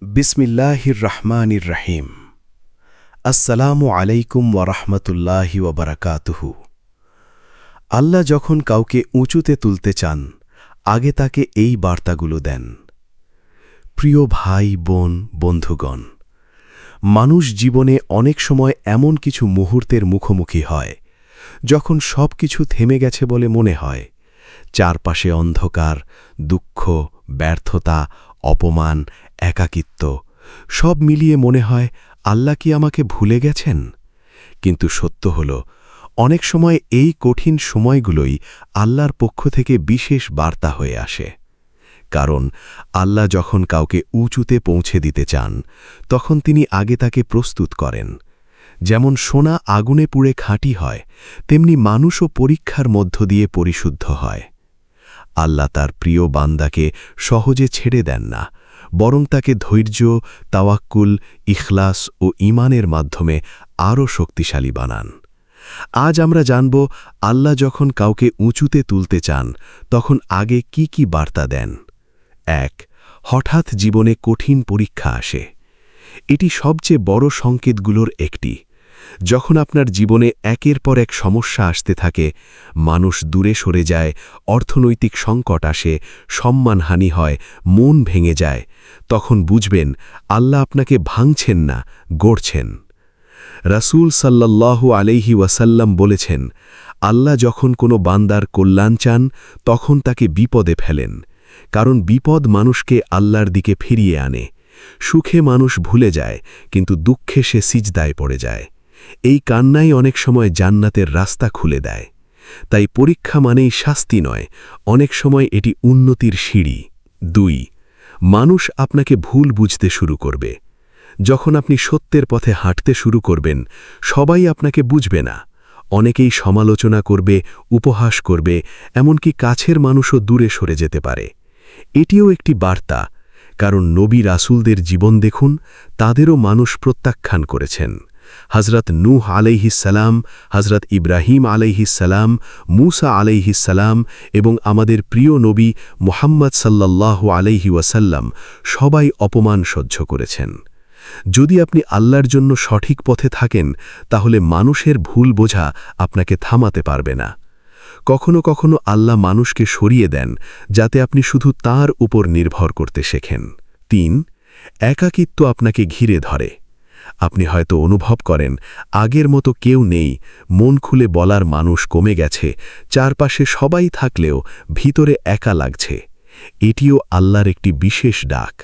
বিসমিল্লাহির রহমানির রহিম। আসসালামু আলাইকুম ওয়ারহমতুল্লাহি ওয়াবারাকাতুহু। আল্লাহ যখন কাউকে উঁচুতে তুলতে চান, আগে তাকে এই বার্তাগুলো দেন। প্রিয় ভাই বোন বন্ধুগণ, মানুষ জীবনে অনেক সময় এমন কিছু মুহূর্তের মুখোমুখি হয় যখন সব কিছু থেমে গেছে বলে মনে হয়। চারপাশে অন্ধকার, দুঃখ, ব্যর্থতা, অপমান, একাকিত্ব সব মিলিয়ে মনে হয় আল্লাহ কি আমাকে ভুলে গেছেন? কিন্তু সত্য হল, অনেক সময় এই কঠিন সময়গুলোই আল্লাহর পক্ষ থেকে বিশেষ বার্তা হয়ে আসে। কারণ আল্লাহ যখন কাউকে উঁচুতে পৌঁছে দিতে চান, তখন তিনি আগে তাকে প্রস্তুত করেন। যেমন সোনা আগুনে পুড়ে খাঁটি হয়, তেমনি মানুষও পরীক্ষার মধ্য দিয়ে পরিশুদ্ধ হয়। আল্লাহ তার প্রিয় বান্দাকে সহজে ছেড়ে দেন না, বরং তাকে ধৈর্য, তাওয়াক্কুল, ইখলাস ও ঈমানের মাধ্যমে আরও শক্তিশালী বানান। আজ আমরা জানব, আল্লাহ যখন কাউকে উঁচুতে তুলতে চান, তখন আগে কি কি বার্তা দেন। ১. হঠাৎ জীবনে কঠিন পরীক্ষা আসে। এটি সবচেয়ে বড় সংকেতগুলোর একটি। যখন আপনার জীবনে একের পর এক সমস্যা আসতে থাকে, মানুষ দূরে সরে যায়, অর্থনৈতিক সংকট আসে, সম্মানহানি হয়, মন ভেঙে যায়, তখন বুঝবেন আল্লাহ আপনাকে ভাঙছেন না, গড়ছেন। রাসূল সাল্লাল্লাহু আলাইহি ওয়াসাল্লাম বলেছেন, আল্লাহ যখন কোনো বান্দার কল্যাণ চান, তখন তাকে বিপদে ফেলেন। কারণ বিপদ মানুষকে আল্লাহর দিকে ফিরিয়ে আনে। সুখে মানুষ ভুলে যায়, কিন্তু দুঃখে সে সিজদায় পড়ে যায়। এই কান্নাই অনেক সময় জান্নাতের রাস্তা খুলে দেয়। তাই পরীক্ষা মানেই শাস্তি নয়, অনেক সময় এটি উন্নতির সিঁড়ি। ২. মানুষ আপনাকে ভুল বুঝতে শুরু করবে। যখন আপনি সত্যের পথে হাঁটতে শুরু করবেন, সবাই আপনাকে বুঝবে না। অনেকেই সমালোচনা করবে, উপহাস করবে, এমনকি কাছের মানুষও দূরে সরে যেতে পারে। এটিও একটি বার্তা, কারণ নবী রাসূলদের জীবন দেখুন, তাদেরও মানুষ প্রত্যাখ্যান করেছেন। হযরত নূহ আলাইহিস সালাম, হযরত ইব্রাহিম আলাইহিস সালাম, মূসা আলাইহিস সালাম এবং আমাদের প্রিয় নবী মুহাম্মদ সাল্লাল্লাহু আলাইহি ওয়াসাল্লাম সবাই অপমান সহ্য করেছেন। যদি আপনি আল্লাহর জন্য সঠিক পথে থাকেন, তাহলে মানুষের ভুল বোঝা আপনাকে থামাতে পারবে না। কখনো কখনো আল্লাহ মানুষকে সরিয়ে দেন, যাতে আপনি শুধু তাঁর উপর নির্ভর করতে শেখেন। ৩. একাকিত্ব আপনাকে ঘিরে ধরে। আপনি হয়তো অনুভব করেন আগের মতো কেউ নেই, মন খুলে বলার মানুষ কমে গেছে, চারপাশে সবাই থাকলেও ভিতরে একা লাগছে। এটিও আল্লাহর একটি বিশেষ ডাক,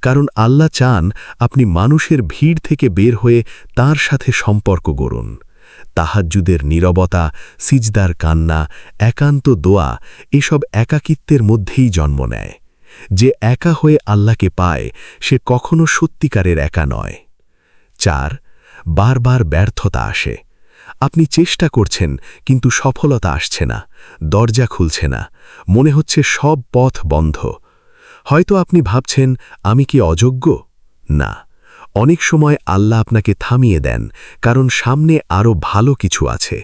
কারণ আল্লাহ চান আপনি মানুষের ভিড় থেকে বের হয়ে তাঁর সাথে সম্পর্ক গড়ুন। তাহাজ্জুদের নীরবতা, সিজদার কান্না, একান্ত দোয়া এসব একাকিত্বের মধ্যেই জন্ম নেয়। যে একা হয়ে আল্লাহকে পায়, সে কখনো সত্যিকারের একা নয়। ৪. বারবার ব্যর্থতা আসে। আপনি চেষ্টা করছেন, কিন্তু সফলতা আসছে না, দরজা খুলছে না, মনে হচ্ছে সব পথ বন্ধ। হয়তো আপনি ভাবছেন, আমি কি অযোগ্য? না, অনেক সময় আল্লাহ আপনাকে থামিয়ে দেন, কারণ সামনে আরও ভালো কিছু আছে।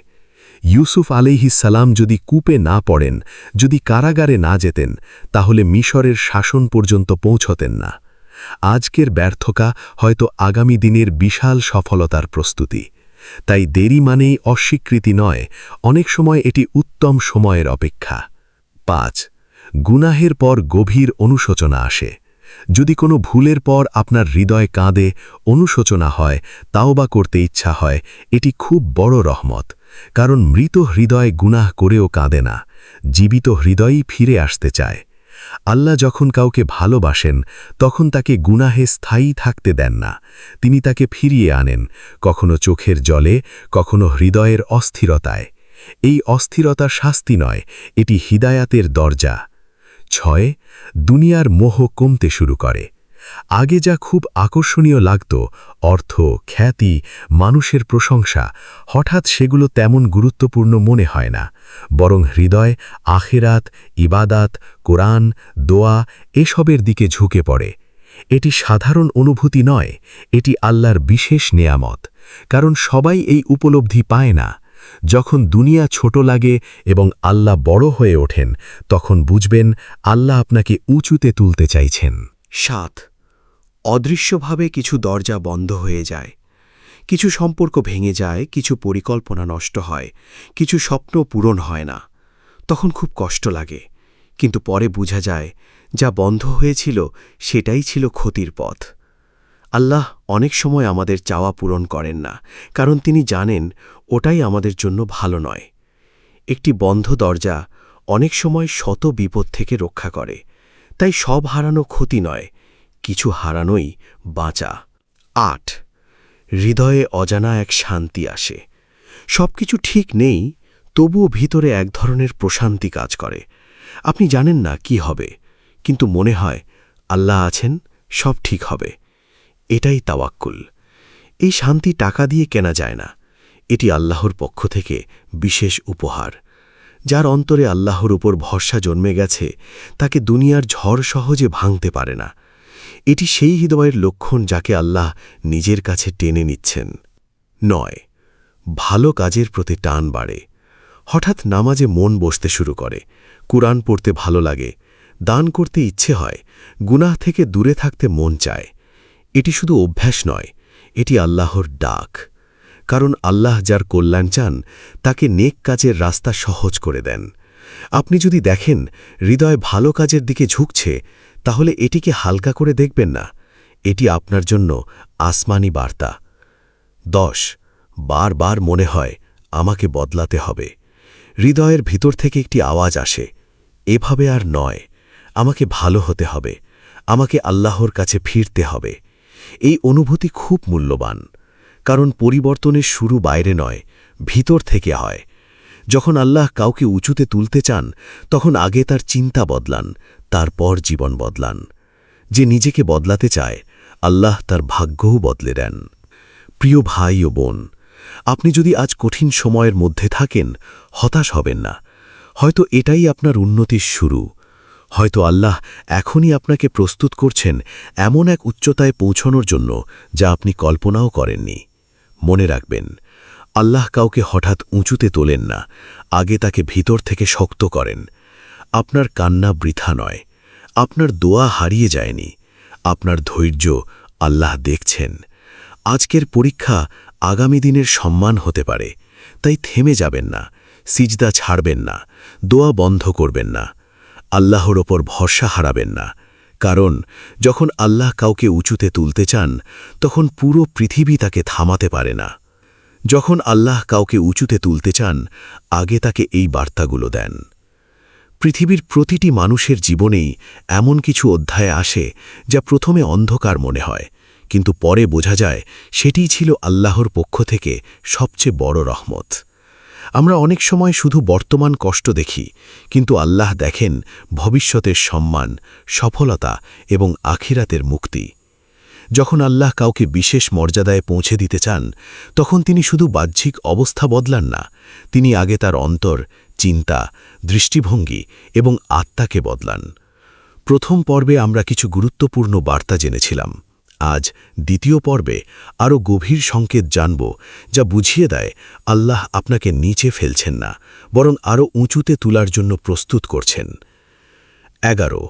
ইউসুফ আলাইহিস সালাম যদি কূপে না পড়েন, যদি কারাগারে না যেতেন, তাহলে মিশরের শাসন পর্যন্ত পৌঁছতেন না। আজকের ব্যর্থতা হয়তো আগামী দিনের বিশাল সফলতার প্রস্তুতি। তাই দেরি মানেই অস্বীকৃতি নয়, অনেক সময় এটি উত্তম সময়ের অপেক্ষা। ৫. গুনাহের পর গভীর অনুশোচনা আসে। যদি কোনো ভুলের পর আপনার হৃদয় কাঁদে, অনুশোচনা হয়, তাওবা করতে ইচ্ছা হয়, এটি খুব বড় রহমত। কারণ মৃত হৃদয় গুনাহ করেও কাঁদে না, জীবিত হৃদয়ই ফিরে আসতে চায়। আল্লাহ যখন কাউকে ভালোবাসেন, তখন তাকে গুনাহে স্থায়ী থাকতে দেন না, তিনি তাকে ফিরিয়ে আনেন, কখনো চোখের জলে, কখনো হৃদয়ের অস্থিরতায়। এই অস্থিরতা শাস্তি নয়, এটি হিদায়াতের দরজা। ৬. দুনিয়ার মোহ কমতে শুরু করে। আগে যা খুব আকর্ষণীয় লাগত, অর্থ, খ্যাতি, মানুষের প্রশংসা, হঠাৎ সেগুলো তেমন গুরুত্বপূর্ণ মনে হয় না, বরং হৃদয় আখিরাত, ইবাদাত, কোরআন, দোয়া এসবের দিকে ঝুঁকে পড়ে। এটি সাধারণ অনুভূতি নয়, এটি আল্লাহর বিশেষ নেয়ামত, কারণ সবাই এই উপলব্ধি পায় না। যখন দুনিয়া ছোট লাগে এবং আল্লাহ বড় হয়ে ওঠেন, তখন বুঝবেন আল্লাহ আপনাকে উঁচুতে তুলতে চাইছেন। ৭. অদৃশ্যভাবে কিছু দরজা বন্ধ হয়ে যায়, কিছু সম্পর্ক ভেঙে যায়, কিছু পরিকল্পনা নষ্ট হয়, কিছু স্বপ্ন পূরণ হয় না। তখন খুব কষ্ট লাগে, কিন্তু পরে বোঝা যায় যা বন্ধ হয়েছিল সেটাই ছিল ক্ষতির পথ। আল্লাহ অনেক সময় আমাদের চাওয়া পূরণ করেন না, কারণ তিনি জানেন ওটাই আমাদের জন্য ভালো নয়। একটি বন্ধ দরজা অনেক সময় শত বিপদ থেকে রক্ষা করে। তাই সব হারানো ক্ষতি নয়, কিছু হারানোই বাঁচা। ৮, হৃদয়ে অজানা এক শান্তি আসে। সবকিছু ঠিক নেই, তবুও ভিতরে এক ধরনের প্রশান্তি কাজ করে। আপনি জানেন না কি হবে, কিন্তু মনে হয় আল্লাহ আছেন, সব ঠিক হবে। এটাই তাওয়াক্কুল। এই শান্তি টাকা দিয়ে কেনা যায় না, এটি আল্লাহর পক্ষ থেকে বিশেষ উপহার। যার অন্তরে আল্লাহর উপর ভরসা জন্মে গেছে, তাকে দুনিয়ার ঝড় সহজে ভাঙতে পারে না। এটি সেই হৃদয়ের লক্ষণ যাকে আল্লাহ নিজের কাছে টেনে নিচ্ছেন। ৯, ভালো কাজের প্রতি টান বাড়ে। হঠাৎ নামাজে মন বসতে শুরু করে, কুরআন পড়তে ভালো লাগে, দান করতে ইচ্ছে হয়, গুনাহ থেকে দূরে থাকতে মন চায়। এটি শুধু অভ্যাস নয়, এটি আল্লাহর ডাক। কারণ আল্লাহ যার কল্যাণ চান তাকে নেক কাজের রাস্তা সহজ করে দেন। আপনি যদি দেখেন হৃদয় ভালো কাজের দিকে ঝুঁকছে, তাহলে এটিকে হালকা করে দেখবেন না, এটি আপনার জন্য আসমানি বার্তা। ১০, বারবার মনে হয় আমাকে বদলাতে হবে। হৃদয়ের ভিতর থেকে একটি আওয়াজ আসে, এভাবে আর নয়, আমাকে ভালো হতে হবে, আমাকে আল্লাহর কাছে ফিরতে হবে। এই অনুভূতি খুব মূল্যবান, কারণ পরিবর্তনের শুরু বাইরে নয়, ভিতর থেকে হয়। যখন আল্লাহ কাউকে উঁচুতে তুলতে চান, তখন আগে তার চিন্তা বদলান, তারপর জীবন বদলান। যে নিজেকে বদলাতে চায়, আল্লাহ তার ভাগ্যও বদলে দেন। প্রিয় ভাই ও বোন, আপনি যদি আজ কঠিন সময়ের মধ্যে থাকেন, হতাশ হবেন না। হয়তো এটাই আপনার উন্নতির শুরু। হয়তো আল্লাহ এখনই আপনাকে প্রস্তুত করছেন এমন এক উচ্চতায় পৌঁছানোর জন্য যা আপনি কল্পনাও করেননি। মনে রাখবেন, আল্লাহ কাউকে হঠাৎ উঁচুতে তোলেন না, আগে তাকে ভিতর থেকে শক্ত করেন। আপনার কান্না বৃথা নয়, আপনার দোয়া হারিয়ে যায়নি, আপনার ধৈর্য আল্লাহ দেখছেন। আজকের পরীক্ষা আগামী দিনের সম্মান হতে পারে, তাই থেমে যাবেন না, সিজদা ছাড়বেন না, দোয়া বন্ধ করবেন না, আল্লাহর ওপর ভরসা হারাবেন না। কারণ যখন আল্লাহ কাউকে উঁচুতে তুলতে চান, তখন পুরো পৃথিবী তাকে থামাতে পারে না। যখন আল্লাহ কাউকে উঁচুতে তুলতে চান, আগে তাকে এই বার্তাগুলো দেন। পৃথিবীর প্রতিটি মানুষের জীবনেই এমন কিছু অধ্যায় আসে যা প্রথমে অন্ধকার মনে হয়, কিন্তু পরে বোঝা যায় সেটিই ছিল আল্লাহর পক্ষ থেকে সবচেয়ে বড় রহমত। আমরা অনেক সময় শুধু বর্তমান কষ্ট দেখি, কিন্তু আল্লাহ দেখেন ভবিষ্যতের সম্মান, সফলতা এবং আখিরাতের মুক্তি। যখন আল্লাহ কাউকে বিশেষ মর্যাদায় পৌঁছে দিতে চান, তখন তিনি শুধু বাহ্যিক অবস্থা বদলান না, তিনি আগে তার অন্তর, চিন্তা, দৃষ্টিভঙ্গি এবং আত্মাকে বদলান। প্রথম পর্বে আমরা কিছু গুরুত্বপূর্ণ বার্তা জেনেছিলাম। আজ দ্বিতীয় পর্বে আরও গভীর সংকেত জানব, যা বুঝিয়ে দেয় আল্লাহ আপনাকে নিচে ফেলছেন না, বরং আরও উঁচুতে তোলার জন্য প্রস্তুত করছেন। ১১,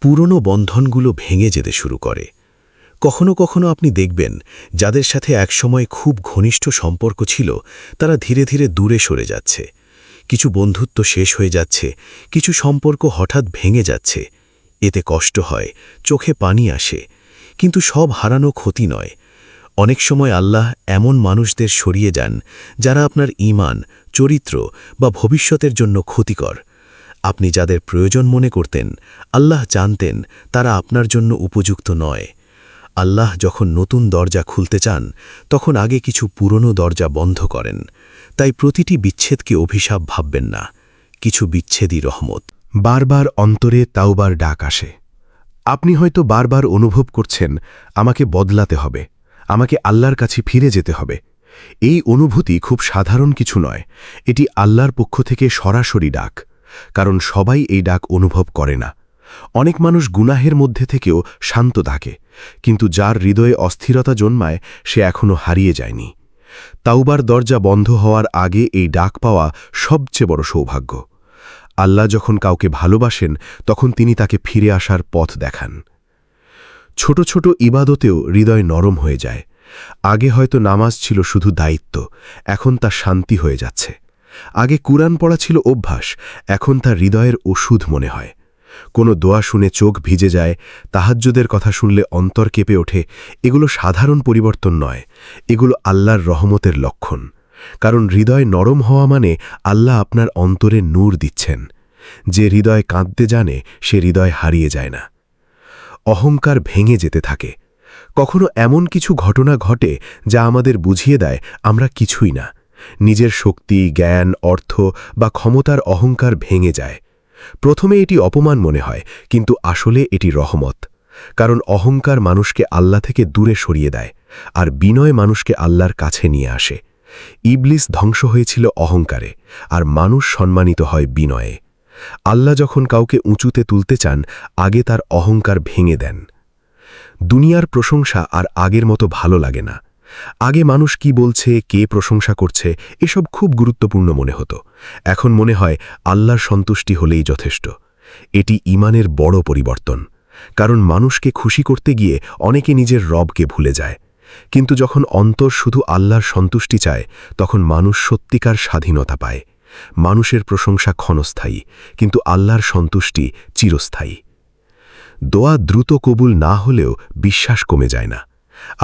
পুরনো বন্ধনগুলো ভেঙে যেতে শুরু করে। কখনো কখনো আপনি দেখবেন যাদের সাথে একসময় খুব ঘনিষ্ঠ সম্পর্ক ছিল, তারা ধীরে ধীরে দূরে সরে যাচ্ছে। কিছু বন্ধুত্ব শেষ হয়ে যাচ্ছে, কিছু সম্পর্ক হঠাৎ ভেঙে যাচ্ছে। এতে কষ্ট হয়, চোখে পানি আসে, কিন্তু সব হারানো ক্ষতি নয়। অনেক সময় আল্লাহ এমন মানুষদের সরিয়ে যান যারা আপনার ঈমান, চরিত্র বা ভবিষ্যতের জন্য ক্ষতিকর। আপনি যাদের প্রয়োজন মনে করতেন, আল্লাহ জানতেন তারা আপনার জন্য উপযুক্ত নয়। আল্লাহ যখন নতুন দরজা খুলতে চান, তখন আগে কিছু পুরনো দরজা বন্ধ করেন। তাই প্রতিটি বিচ্ছেদকে অভিশাপ ভাববেন না, কিছু বিচ্ছেদই রহমত। বারবার অন্তরে তাওবার ডাক আসে। আপনি হয়তো বারবার অনুভব করছেন আমাকে বদলাতে হবে, আমাকে আল্লাহর কাছে ফিরে যেতে হবে। এই অনুভূতি খুব সাধারণ কিছু নয়, এটি আল্লাহর পক্ষ থেকে সরাসরি ডাক। কারণ সবাই এই ডাক অনুভব করে না। অনেক মানুষ গুনাহের মধ্যে থেকেও শান্ত থাকে, কিন্তু যার হৃদয়ে অস্থিরতা জন্মায় সে এখনো হারিয়ে যায়নি। তাওবার দরজা বন্ধ হওয়ার আগে এই ডাক পাওয়া সবচেয়ে বড় সৌভাগ্য। আল্লাহ যখন কাউকে ভালোবাসেন, তখন তিনি তাকে ফিরে আসার পথ দেখান। ছোট ছোট ইবাদতেও হৃদয় নরম হয়ে যায়। আগে হয়তো নামাজ ছিল শুধু দায়িত্ব, এখন তা শান্তি হয়ে যাচ্ছে। আগে কুরআন পড়া ছিল অভ্যাস, এখন তা হৃদয়ের ওষুধ মনে হয়। কোনো দোয়া শুনে চোখ ভিজে যায়, তাহাজ্জুদের কথা শুনলে অন্তর কেঁপে ওঠে। এগুলো সাধারণ পরিবর্তন নয়, এগুলো আল্লাহর রহমতের লক্ষণ। কারণ হৃদয় নরম হওয়া মানে আল্লাহ আপনার অন্তরে নূর দিচ্ছেন। যে হৃদয় কাঁদতে জানে সে হৃদয় হারিয়ে যায় না। অহংকার ভেঙে যেতে থাকে। কখনো এমন কিছু ঘটনা ঘটে যা আমাদের বুঝিয়ে দেয় আমরা কিছুই না। নিজের শক্তি, জ্ঞান, অর্থ বা ক্ষমতার অহংকার ভেঙে যায়। প্রথমে এটি অপমান মনে হয়, কিন্তু আসলে এটি রহমত। কারণ অহংকার মানুষকে আল্লাহ থেকে দূরে সরিয়ে দেয়, আর বিনয় মানুষকে আল্লাহর কাছে নিয়ে আসে। ইবলিস ধ্বংস হয়েছিল অহংকারে, আর মানুষ সম্মানিত হয় বিনয়ে। আল্লাহ যখন কাউকে উঁচুতে তুলতে চান, আগে তার অহংকার ভেঙে দেন। দুনিয়ার প্রশংসা আর আগের মতো ভালো লাগে না। আগে মানুষ কি বলছে, কে প্রশংসা করছে, এসব খুব গুরুত্বপূর্ণ মনে হতো। এখন মনে হয় আল্লাহর সন্তুষ্টি হলেই যথেষ্ট। এটি ঈমানের বড় পরিবর্তন। কারণ মানুষকে খুশি করতে গিয়ে অনেকে নিজের রবকে ভুলে যায়। কিন্তু যখন অন্তর শুধু আল্লাহর সন্তুষ্টি চায়, তখন মানুষ সত্যিকার স্বাধীনতা পায়। মানুষের প্রশংসা ক্ষণস্থায়ী, কিন্তু আল্লাহর সন্তুষ্টি চিরস্থায়ী। দোয়া দ্রুত কবুল না হলেও বিশ্বাস কমে যায় না।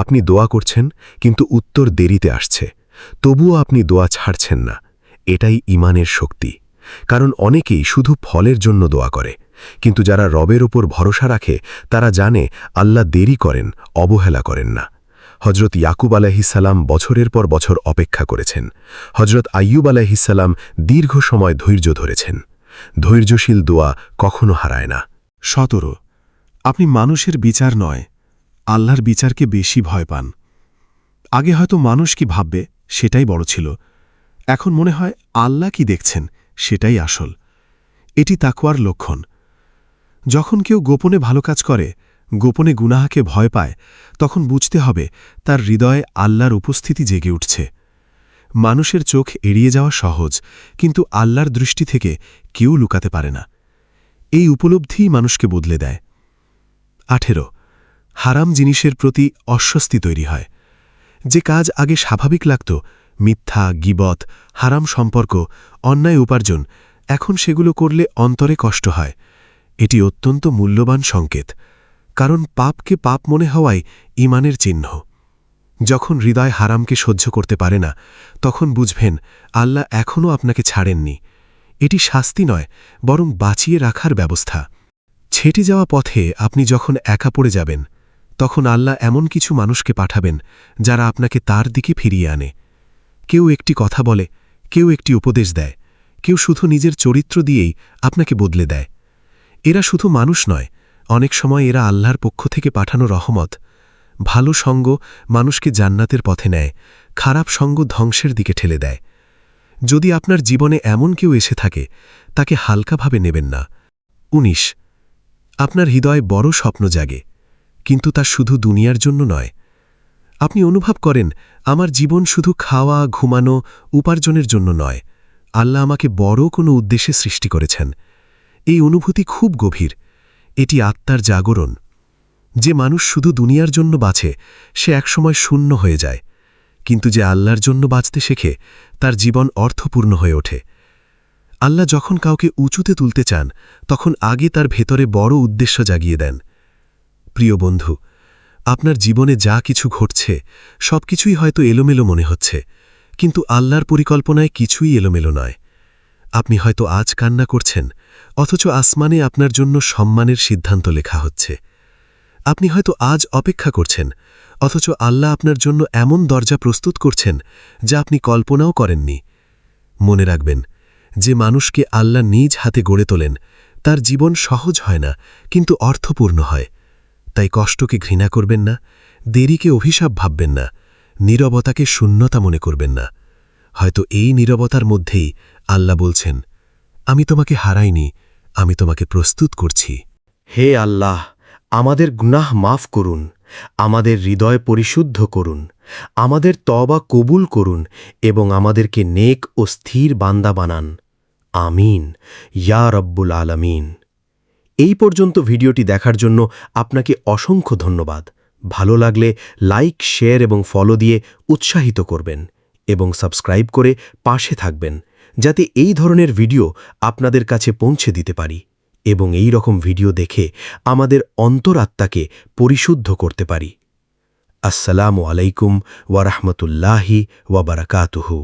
আপনি দোয়া করছেন, কিন্তু উত্তর দেরিতে আসছে, তবুও আপনি দোয়া ছাড়ছেন না। এটাই ঈমানের শক্তি। কারণ অনেকেই শুধু ফলের জন্য দোয়া করে, কিন্তু যারা রবের ওপর ভরসা রাখে তারা জানে আল্লাহ দেরি করেন, অবহেলা করেন না। হজরত ইয়াকুব আলাইহিসসালাম বছরের পর বছর অপেক্ষা করেছেন। হজরত আইয়ুব আলাইহিসসালাম দীর্ঘ সময় ধৈর্য ধরেছেন। ধৈর্যশীল দোয়া কখনো হারায় না। 17 আপনি মানুষের বিচার নয়, আল্লাহর বিচারকে বেশি ভয় পান। আগে হয়তো মানুষ কি ভাববে সেটাই বড় ছিল, এখন মনে হয় আল্লাহ কি দেখছেন সেটাই আসল। এটি তাকওয়ার লক্ষণ। যখন কেউ গোপনে ভালো কাজ করে, গোপনে গুনাহকে ভয় পায়, তখন বুঝতে হবে তার হৃদয়ে আল্লাহর উপস্থিতি জেগে উঠছে। মানুষের চোখ এড়িয়ে যাওয়া সহজ, কিন্তু আল্লাহর দৃষ্টি থেকে কেউ লুকাতে পারে না। এই উপলব্ধিই মানুষকে বদলে দেয়। 18 হারাম জিনিসের প্রতি অস্বস্তি তৈরি হয়। যে কাজ আগে স্বাভাবিক লাগত, মিথ্যা, গীবত, হারাম সম্পর্ক, অন্যায় উপার্জন, এখন সেগুলো করলে অন্তরে কষ্ট হয়। এটি অত্যন্ত মূল্যবান সংকেত, কারণ পাপকে পাপ মনে হওয়াই ঈমানের চিহ্ন। যখন হৃদয় হারামকে সহ্য করতে পারে না, তখন বুঝবেন আল্লাহ এখনও আপনাকে ছাড়েননি। এটি শাস্তি নয়, বরং বাঁচিয়ে রাখার ব্যবস্থা। ছেটে যাওয়া পথে আপনি যখন একা পড়ে যাবেন, তখন আল্লাহ এমন কিছু মানুষকে পাঠাবেন যারা আপনাকে তার দিকে ফিরিয়ে আনে। কেউ একটি কথা বলে, কেউ একটি উপদেশ দেয়, কেউ শুধু নিজের চরিত্র দিয়েই আপনাকে বদলে দেয়। এরা শুধু মানুষ নয়, অনেক সময় এরা আল্লাহর পক্ষ থেকে পাঠানো রহমত। ভালো সঙ্গ মানুষকে জান্নাতের পথে নেয়, খারাপ সঙ্গ ধ্বংসের দিকে ঠেলে দেয়। যদি আপনার জীবনে এমন কেউ এসে থাকে, তাকে হালকাভাবে নেবেন না। 19 আপনার হৃদয় বড় স্বপ্ন জাগে, কিন্তু তা শুধু দুনিয়ার জন্য নয়। আপনি অনুভব করেন আমার জীবন শুধু খাওয়া, ঘুমানো, উপার্জনের জন্য নয়, আল্লাহ আমাকে বড় কোনো উদ্দেশ্যে সৃষ্টি করেছেন। এই অনুভূতি খুব গভীর। এটি আত্মার জাগরণ। যে মানুষ শুধু দুনিয়ার জন্য বাঁচে, সে একসময় শূন্য হয়ে যায়, কিন্তু যে আল্লাহর জন্য বাঁচতে শেখে, তার জীবন অর্থপূর্ণ হয়ে ওঠে। আল্লাহ যখন কাউকে উঁচুতে তুলতে চান, তখন আগে তার ভেতরে বড় উদ্দেশ্য জাগিয়ে দেন। প্রিয় বন্ধু, আপনার জীবনে যা কিছু ঘটছে, সবকিছুই হয়তো এলোমেলো মনে হচ্ছে, কিন্তু আল্লাহর পরিকল্পনায় কিছুই এলোমেলো নয়। আপনি হয়তো আজ কান্না করছেন, অথচ আসমানে আপনার জন্য সম্মানের সিদ্ধান্ত লেখা হচ্ছে। আপনি হয়তো আজ অপেক্ষা করছেন, অথচ আল্লাহ আপনার জন্য এমন দরজা প্রস্তুত করছেন যা আপনি কল্পনাও করেননি। মনে রাখবেন, যে মানুষকে আল্লাহ নিজ হাতে গড়ে তোলেন, তার জীবন সহজ হয় না, কিন্তু অর্থপূর্ণ হয়। তাই কষ্টকে ঘৃণা করবেন না, দেরিকে অভিশাপ ভাববেন না, নীরবতাকে শূন্যতা মনে করবেন না। হয়তো এই নীরবতার মধ্যেই আল্লাহ বলছেন, আমি তোমাকে হারাইনি, আমি তোমাকে প্রস্তুত করছি। হে আল্লাহ, আমাদের গুনাহ মাফ করুন, আমাদের হৃদয় পরিশুদ্ধ করুন, আমাদের তওবা কবুল করুন এবং আমাদেরকে নেক ও স্থির বান্দা বানান। আমিন, ইয়া রব্বুল আলামিন। এই পর্যন্ত ভিডিওটি দেখার জন্য আপনাকে অসংখ্য ধন্যবাদ। ভালো লাগলে লাইক, শেয়ার এবং ফলো দিয়ে উৎসাহিত করবেন এবং সাবস্ক্রাইব করে পাশে থাকবেন, যাতে এই ধরনের ভিডিও আপনাদের কাছে পৌঁছে দিতে পারি এবং এই রকম ভিডিও দেখে আমাদের অন্তরাত্মাকে পরিশুদ্ধ করতে পারি। আসসালামু আলাইকুম ওয়া রাহমাতুল্লাহি ওয়া বারাকাতুহু।